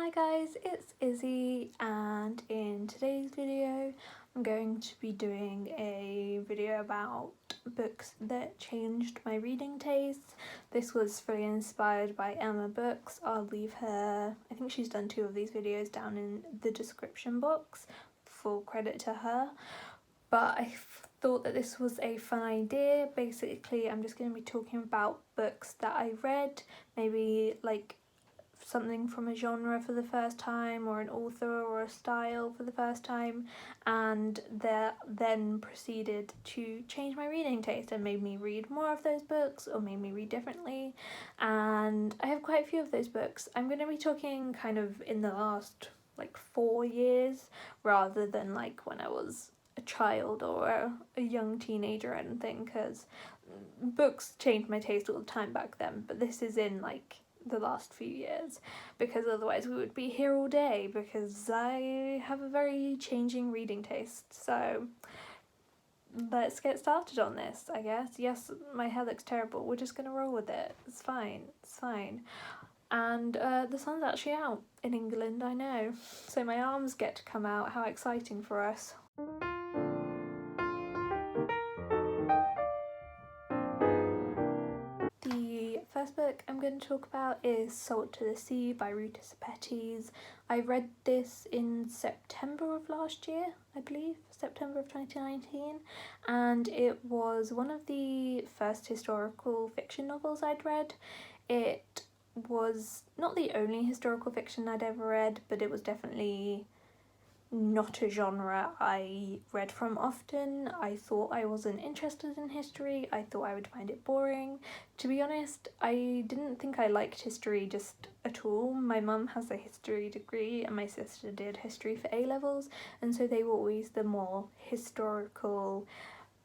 Hi guys, it's Izzy, and in today's video I'm going to be doing a video about books that changed my reading taste. This was fully inspired by Emma Books. I'll leave her, I think she's done 2 of these videos down in the description box, full credit to her. But I thought that this was a fun idea. Basically I'm just going to be talking about books that I read, maybe like something from a genre for the first time, or an author or a style for the first time, and that then proceeded to change my reading taste and made me read more of those books or made me read differently. And I have quite a few of those books. I'm going to be talking kind of in the last like 4 years rather than like when I was a child or a young teenager or anything, because books changed my taste all the time back then, but this is in like the last few years, because otherwise we would be here all day, because I have a very changing reading taste. So let's get started on this, I guess. Yes, my hair looks terrible, we're just gonna roll with it. It's fine. And the sun's actually out in England, I know, so my arms get to come out. How exciting for us. The first book I'm going to talk about is Salt to the Sea by Ruta Sepetys. I read this in September of last year, I believe, September of 2019, and it was one of the first historical fiction novels I'd read. It was not the only historical fiction I'd ever read, but it was definitely not a genre I read from often. I thought I wasn't interested in history. I thought I would find it boring. To be honest, I didn't think I liked history just at all. My mum has a history degree and my sister did history for A-levels, and so they were always the more historical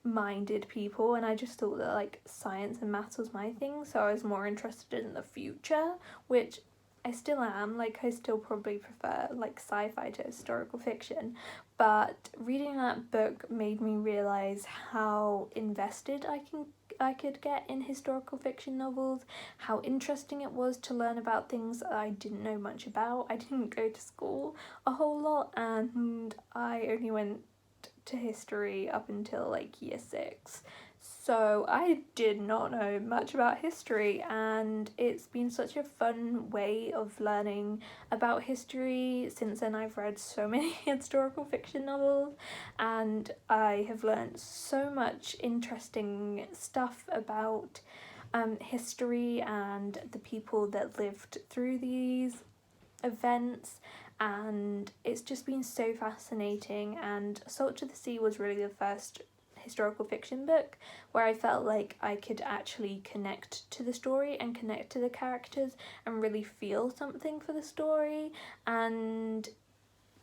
minded people, and I just thought that like science and maths was my thing, so I was more interested in the future, which I still am. Like, I still probably prefer like sci-fi to historical fiction, but reading that book made me realise how invested I could get in historical fiction novels, how interesting it was to learn about things that I didn't know much about. I didn't go to school a whole lot, and I only went to history up until like year 6. So I did not know much about history, and it's been such a fun way of learning about history. Since then I've read so many historical fiction novels, and I have learned so much interesting stuff about history and the people that lived through these events, and it's just been so fascinating. And Salt to the Sea was really the first historical fiction book where I felt like I could actually connect to the story and connect to the characters and really feel something for the story. And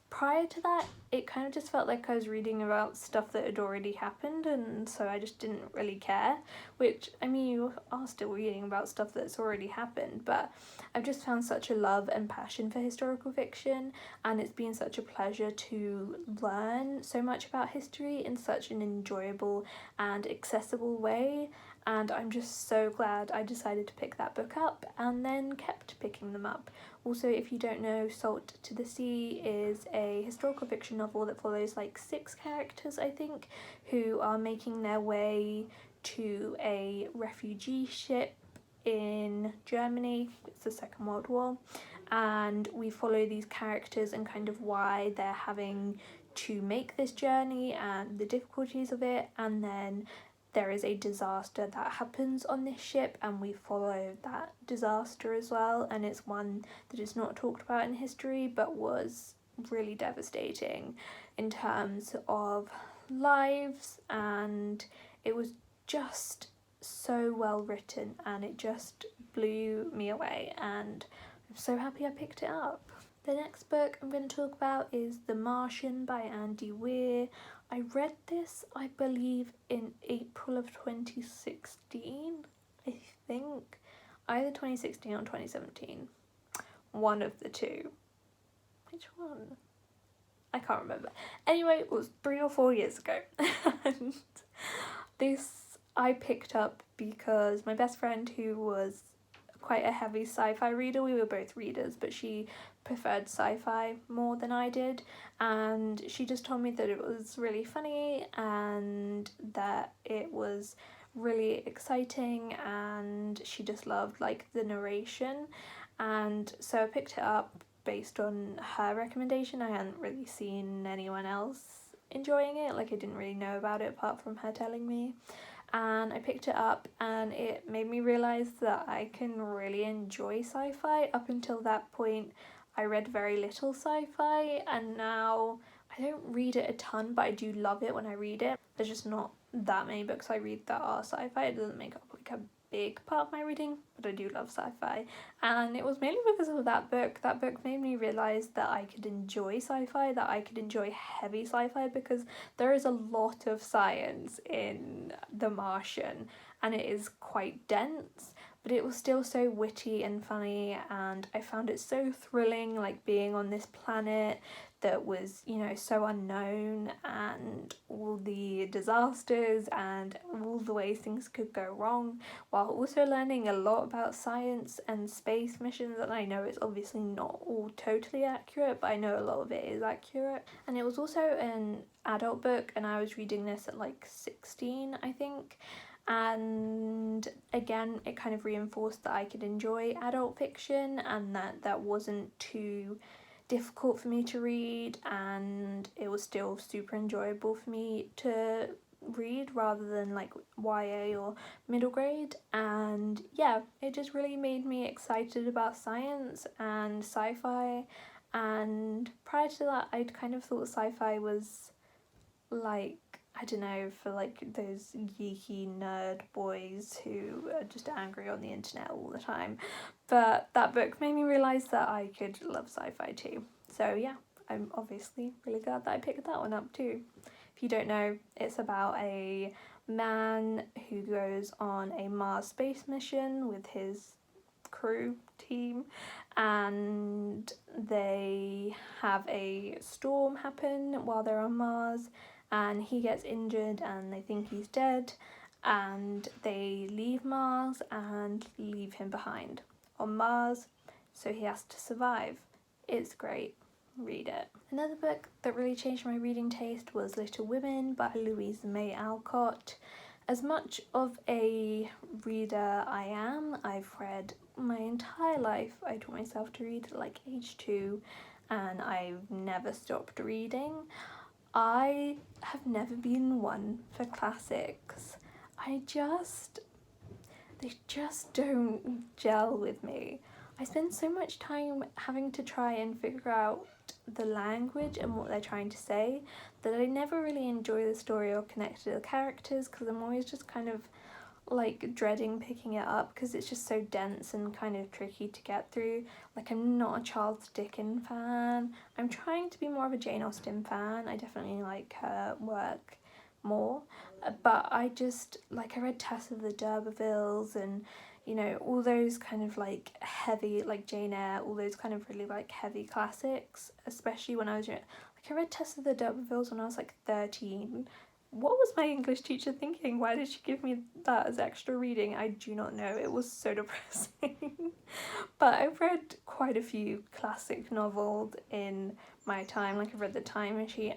prior to that, it kind of just felt like I was reading about stuff that had already happened, and so I just didn't really care, which, I mean, you are still reading about stuff that's already happened, but I've just found such a love and passion for historical fiction, and it's been such a pleasure to learn so much about history in such an enjoyable and accessible way. And I'm just so glad I decided to pick that book up and then kept picking them up. Also, if you don't know, Salt to the Sea is a historical fiction novel that follows like 6 characters, I think, who are making their way to a refugee ship in Germany. It's the Second World War, and we follow these characters and kind of why they're having to make this journey and the difficulties of it. And then there is a disaster that happens on this ship, and we follow that disaster as well, and it's one that is not talked about in history but was really devastating in terms of lives, and it was just so well written and it just blew me away, and I'm so happy I picked it up. The next book I'm going to talk about is The Martian by Andy Weir. I read this, I believe, in April of 2016, I think. Either 2016 or 2017. One of the two. Which one? I can't remember. Anyway, it was 3 or 4 years ago. And this I picked up because my best friend, who was quite a heavy sci-fi reader. We were both readers, but she preferred sci-fi more than I did, and she just told me that it was really funny and that it was really exciting, and she just loved like the narration. And so I picked it up based on her recommendation. I hadn't really seen anyone else enjoying it, like I didn't really know about it apart from her telling me. And I picked it up and it made me realise that I can really enjoy sci-fi. Up until that point I read very little sci-fi, and now I don't read it a ton, but I do love it when I read it. There's just not that many books I read that are sci-fi. It doesn't make up like a big part of my reading, but I do love sci-fi, and it was mainly because of that book. That book made me realise that I could enjoy sci-fi, that I could enjoy heavy sci-fi, because there is a lot of science in The Martian and it is quite dense, but it was still so witty and funny, and I found it so thrilling, like being on this planet that was, you know, so unknown, and all the disasters and all the ways things could go wrong, while also learning a lot about science and space missions. And I know it's obviously not all totally accurate, but I know a lot of it is accurate. And it was also an adult book, and I was reading this at like 16, I think. And again, it kind of reinforced that I could enjoy adult fiction, and that wasn't too difficult for me to read, and it was still super enjoyable for me to read rather than like YA or middle grade. And yeah, it just really made me excited about science and sci-fi. And prior to that, I'd kind of thought sci-fi was like, I don't know, for like those geeky nerd boys who are just angry on the internet all the time. But that book made me realise that I could love sci-fi too. So yeah, I'm obviously really glad that I picked that one up too. If you don't know, it's about a man who goes on a Mars space mission with his crew team, and they have a storm happen while they're on Mars, and he gets injured and they think he's dead, and they leave Mars and leave him behind on Mars, so he has to survive. It's great. Read it. Another book that really changed my reading taste was Little Women by Louisa May Alcott. As much of a reader I am, I've read my entire life. I taught myself to read at like age 2, and I've never stopped reading. I have never been one for classics. They just don't gel with me. I spend so much time having to try and figure out the language and what they're trying to say that I never really enjoy the story or connect to the characters, because I'm always just kind of like dreading picking it up because it's just so dense and kind of tricky to get through. Like, I'm not a Charles Dickens fan. I'm trying to be more of a Jane Austen fan. I definitely like her work more, but I read Tess of the D'Urbervilles and, you know, all those kind of like heavy, like Jane Eyre, all those kind of really like heavy classics, especially when I was young. Like, I read Tess of the D'Urbervilles when I was like 13. What was my English teacher thinking? Why did she give me that as extra reading? I do not know. It was so depressing. But I've read quite a few classic novels in my time. Like, I've read The Time Machine.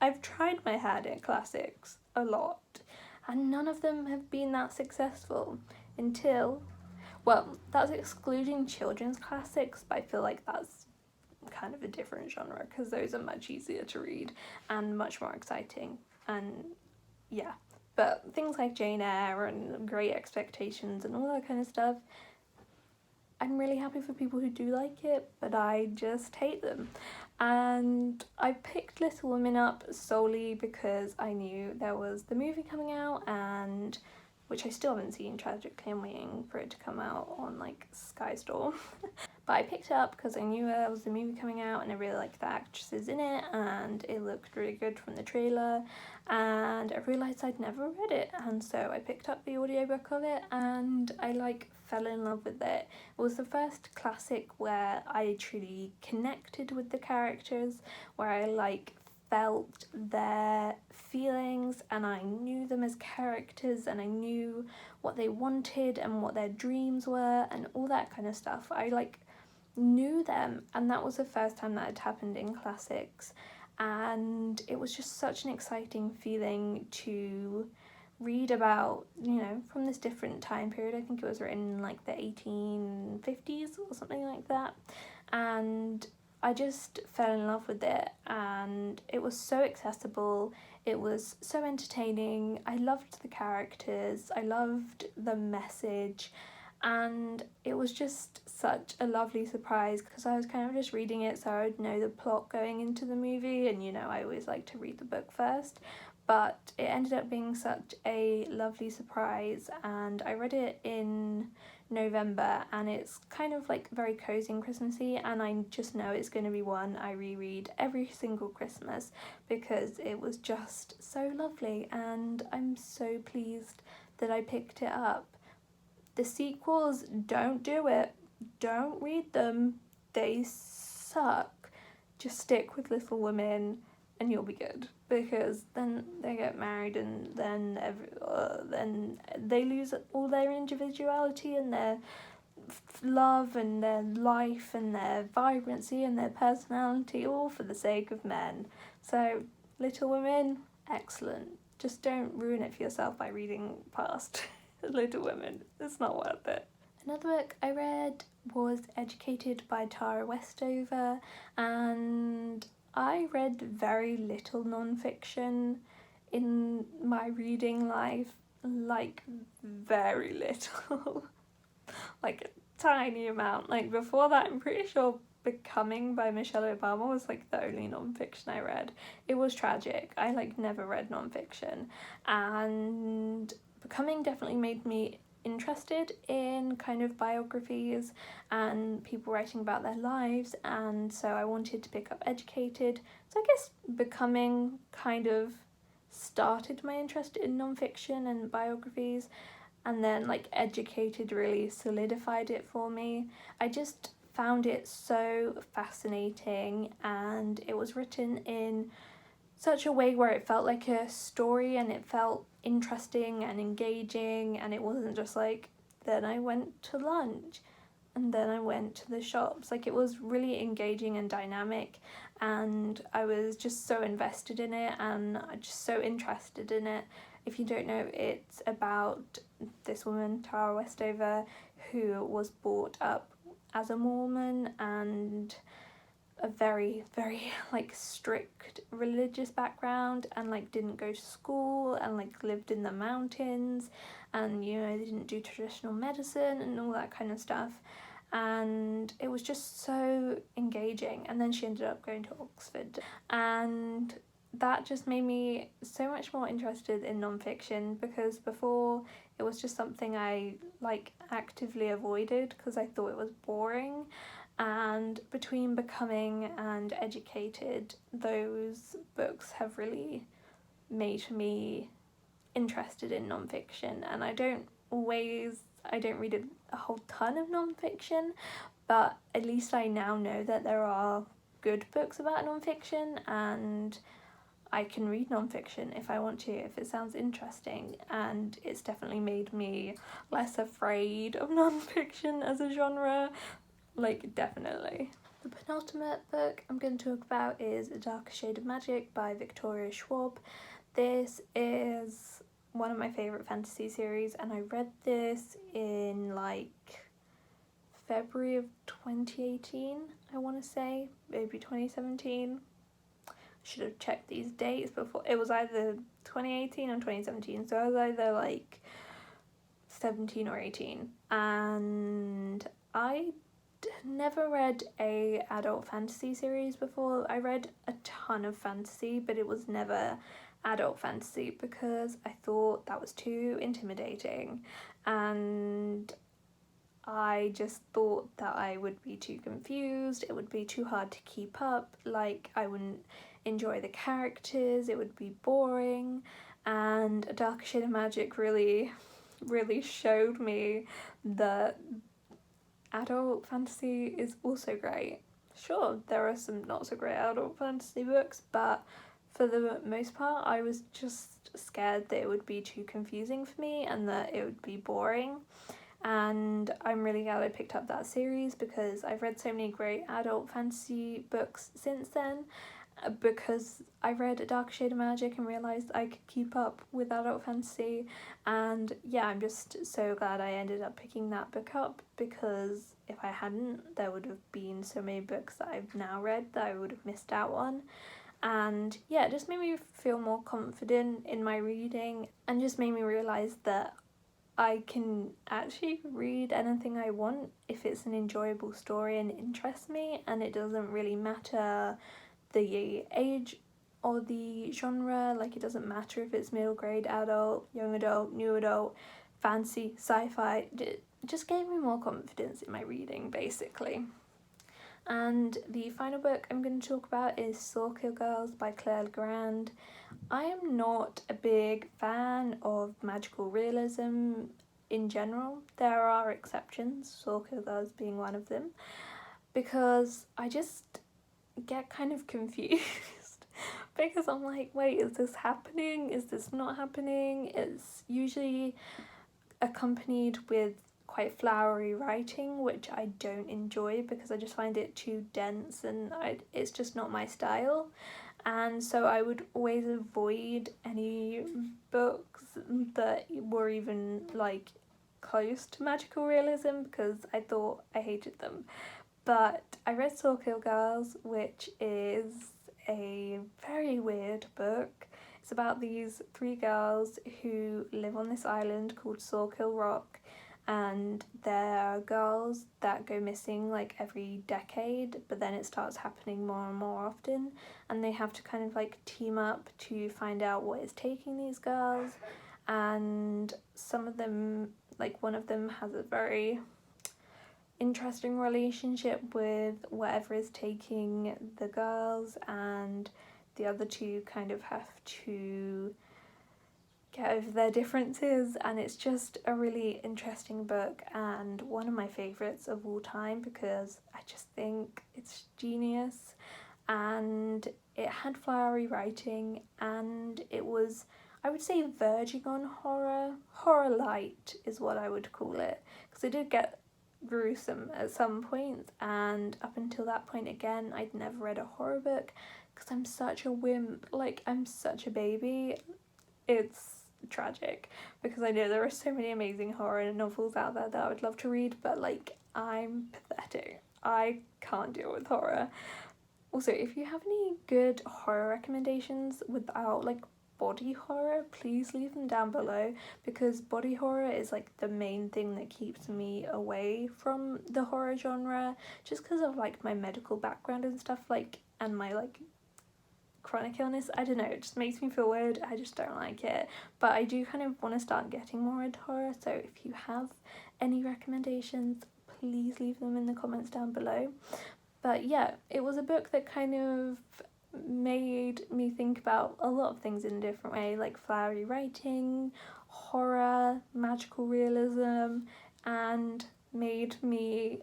I've tried my hand at classics a lot, and none of them have been that successful until, well, that's excluding children's classics, but I feel like that's kind of a different genre because those are much easier to read and much more exciting. And yeah, but things like Jane Eyre and Great Expectations and all that kind of stuff, I'm really happy for people who do like it, but I just hate them. And I picked Little Women up solely because I knew there was the movie coming out, and which I still haven't seen, tragically. I'm waiting for it to come out on like Sky Store. But I picked it up because I knew there was a movie coming out and I really liked the actresses in it, and it looked really good from the trailer, and I realised I'd never read it, and so I picked up the audiobook of it and I fell in love with it. It was the first classic where I truly connected with the characters, where I felt their feelings and I knew them as characters and I knew what they wanted and what their dreams were and all that kind of stuff. I like knew them, and that was the first time that had happened in classics, and it was just such an exciting feeling to read about, you know, from this different time period. I think it was written in like the 1850s or something like that, and I just fell in love with it, and it was so accessible, it was so entertaining, I loved the characters, I loved the message, and it was just such a lovely surprise because I was kind of just reading it so I would know the plot going into the movie, and you know, I always like to read the book first, but it ended up being such a lovely surprise, and I read it in November, and it's kind of like very cozy and Christmassy, and I just know it's going to be one I reread every single Christmas because it was just so lovely, and I'm so pleased that I picked it up. The sequels, don't do it. Don't read them. They suck. Just stick with Little Women and you'll be good, because then they get married and then they lose all their individuality and their love and their life and their vibrancy and their personality, all for the sake of men. So Little Women, excellent. Just don't ruin it for yourself by reading past Little Women. It's not worth it. Another book I read was Educated by Tara Westover, and I read very little non-fiction in my reading life, like very little, like a tiny amount. Like before that, I'm pretty sure Becoming by Michelle Obama was like the only non-fiction I read. It was tragic. I like never read non-fiction, and Becoming definitely made me interested in kind of biographies and people writing about their lives, and so I wanted to pick up Educated. So I guess Becoming kind of started my interest in non-fiction and biographies, and then like Educated really solidified it for me. I just found it so fascinating, and it was written in such a way where it felt like a story and it felt interesting and engaging, and it wasn't just like, then I went to lunch and then I went to the shops. Like, it was really engaging and dynamic, and I was just so invested in it and just so interested in it. If you don't know, it's about this woman, Tara Westover, who was brought up as a Mormon and a very, very like strict religious background, and like didn't go to school and like lived in the mountains, and you know, they didn't do traditional medicine and all that kind of stuff, and it was just so engaging. And then she ended up going to Oxford, and that just made me so much more interested in non-fiction, because before it was just something I like actively avoided because I thought it was boring. And between Becoming and Educated, those books have really made me interested in non-fiction. And I don't read a whole ton of non-fiction, but at least I now know that there are good books about non-fiction, and I can read non-fiction if I want to, if it sounds interesting, and it's definitely made me less afraid of non-fiction as a genre. Like, definitely. The penultimate book I'm going to talk about is A Darker Shade of Magic by Victoria Schwab. This is one of my favourite fantasy series, and I read this in like February of 2018, I want to say, maybe 2017. I should have checked these dates before. It was either 2018 or 2017, so I was either like 17 or 18, and I never read a adult fantasy series before. I read a ton of fantasy, but it was never adult fantasy because I thought that was too intimidating, and I just thought that I would be too confused, it would be too hard to keep up, like I wouldn't enjoy the characters, it would be boring. And A Darker Shade of Magic really showed me that adult fantasy is also great. Sure, there are some not so great adult fantasy books, but for the most part, I was just scared that it would be too confusing for me and that it would be boring. And I'm really glad I picked up that series because I've read so many great adult fantasy books since then, because I read A Dark Shade of Magic and realised I could keep up with adult fantasy. And yeah, I'm just so glad I ended up picking that book up, because if I hadn't, there would have been so many books that I've now read that I would have missed out on. And yeah, it just made me feel more confident in my reading and just made me realise that I can actually read anything I want if it's an enjoyable story and interests me, and it doesn't really matter the age or the genre. Like, it doesn't matter if it's middle grade, adult, young adult, new adult, fantasy, sci-fi. It just gave me more confidence in my reading, basically. And the final book I'm going to talk about is Soul-Kill Girls by Claire Legrand. I am not a big fan of magical realism in general. There are exceptions, Soul-Kill Girls being one of them, because I just get kind of confused because I'm like, wait, is this happening? Is this not happening? It's usually accompanied with quite flowery writing, which I don't enjoy because I just find it too dense and it's just not my style. And so I would always avoid any books that were even like close to magical realism because I thought I hated them. But I read Soul-Kill Girls, which is a very weird book. It's about these 3 girls who live on this island called Soul-Kill Rock, and they're girls that go missing like every decade, but then it starts happening more and more often, and they have to kind of like team up to find out what is taking these girls. And some of them, like one of them has a very interesting relationship with whatever is taking the girls, and the other 2 kind of have to get over their differences, and it's just a really interesting book and one of my favourites of all time because I just think it's genius, and it had flowery writing, and it was, I would say, verging on horror light is what I would call it, because it did get gruesome at some points, and up until that point again I'd never read a horror book because I'm such a wimp, like I'm such a baby. It's tragic because I know there are so many amazing horror novels out there that I would love to read, but like I'm pathetic. I can't deal with horror. Also, if you have any good horror recommendations without like body horror, please leave them down below, because body horror is like the main thing that keeps me away from the horror genre, just because of like my medical background and stuff, like, and my like chronic illness. I don't know, it just makes me feel weird. I just don't like it, but I do kind of want to start getting more into horror, so if you have any recommendations, please leave them in the comments down below. But yeah, it was a book that kind of made me think about a lot of things in a different way, like flowery writing, horror, magical realism, and made me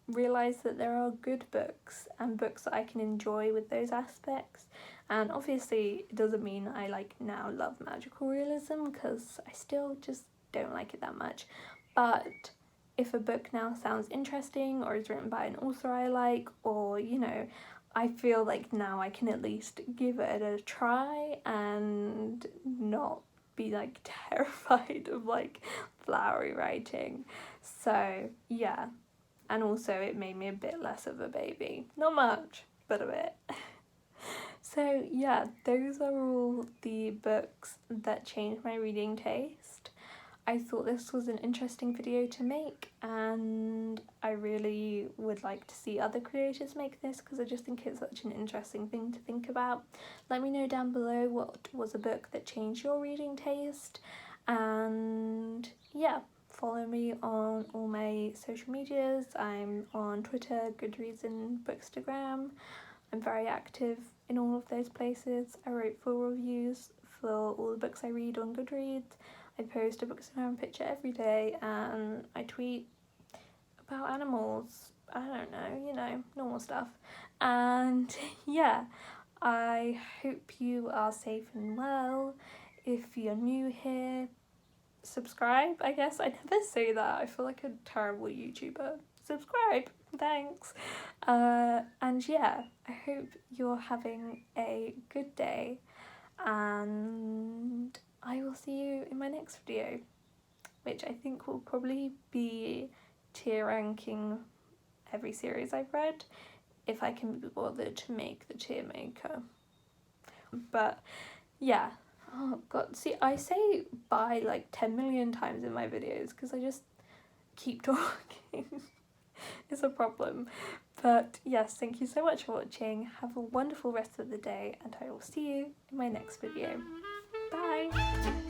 realise that there are good books and books that I can enjoy with those aspects. And obviously it doesn't mean I like now love magical realism, because I still just don't like it that much, but if a book now sounds interesting or is written by an author I like, or you know, I feel like now I can at least give it a try and not be like terrified of like flowery writing. So yeah, and also it made me a bit less of a baby. Not much, but a bit. So yeah, those are all the books that changed my reading taste. I thought this was an interesting video to make, and I really would like to see other creators make this because I just think it's such an interesting thing to think about. Let me know down below what was a book that changed your reading taste, and yeah, follow me on all my social medias. I'm on Twitter, Goodreads and Bookstagram. I'm very active in all of those places. I write full reviews for all the books I read on Goodreads. I post a Bookstagram picture every day, and I tweet about animals. I don't know, you know, normal stuff. And yeah, I hope you are safe and well. If you're new here, subscribe, I guess. I never say that. I feel like a terrible YouTuber. Subscribe. Thanks. And yeah, I hope you're having a good day, and I will see you in my next video, which I think will probably be tier ranking every series I've read, if I can be bothered to make the tier maker. But yeah, oh god, see, I say bye like 10 million times in my videos because I just keep talking. It's a problem. But yes, thank you so much for watching. Have a wonderful rest of the day, and I will see you in my next video. Bye!